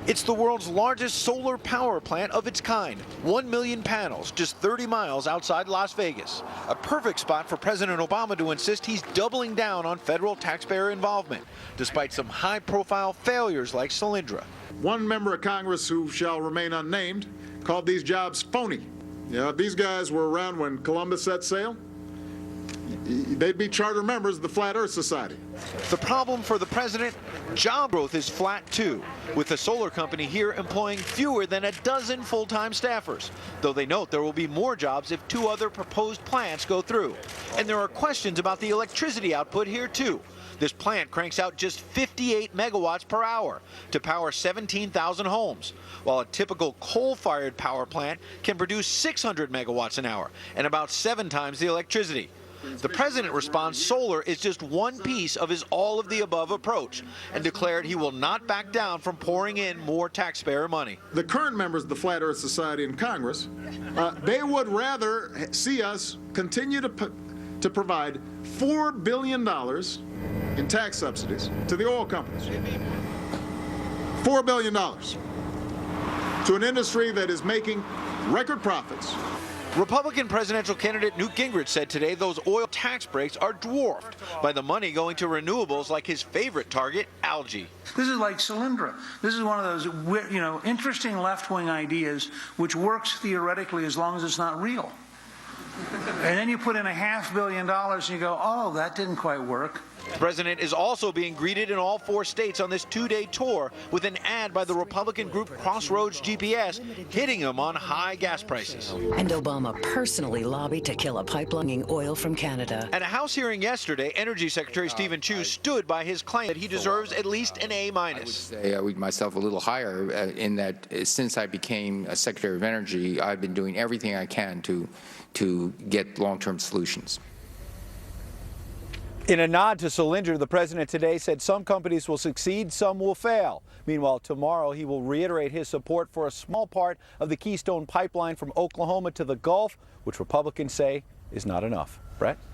It's the world's largest solar power plant of its kind. 1 million panels, just 30 miles outside Las Vegas. A perfect spot for President Obama to insist he's doubling down on federal taxpayer involvement, despite some high-profile failures like Solyndra. One member of Congress, who shall remain unnamed, called these jobs phony. You know, if these guys were around when Columbus set sail, they'd be charter members of the Flat Earth Society. The problem for the president? Job growth is flat too, with the solar company here employing fewer than a dozen full-time staffers, though they note there will be more jobs if 2 other proposed plants go through. And there are questions about the electricity output here too. This plant cranks out just 58 megawatts per hour to power 17,000 homes, while a typical coal-fired power plant can produce 600 megawatts an hour and about 7 times the electricity. The president responds solar is just one piece of his all-of-the-above approach and declared he will not back down from pouring in more taxpayer money. The current members of the Flat Earth Society in Congress, they would rather see us continue to provide $4 billion in tax subsidies to the oil companies. $4 billion to an industry that is making record profits. Republican presidential candidate Newt Gingrich said today those oil tax breaks are dwarfed by the money going to renewables like his favorite target, algae. This is like Solyndra. This is one of those, interesting left-wing ideas which works theoretically as long as it's not real. And then you put in $500 million and you go, oh, that didn't quite work. The president is also being greeted in all 4 states on this 2-day tour with an ad by the Republican group Crossroads GPS hitting him on high gas prices. And Obama personally lobbied to kill a pipeline oil from Canada. At a House hearing yesterday, Energy Secretary Stephen Chu stood by his claim that he deserves at least an A-. I would say I would myself a little higher in that since I became a Secretary of Energy, I've been doing everything I can to get long-term solutions. In a nod to Solyndra, the president today said some companies will succeed, some will fail. Meanwhile, tomorrow he will reiterate his support for a small part of the Keystone Pipeline from Oklahoma to the Gulf, which Republicans say is not enough. Brett?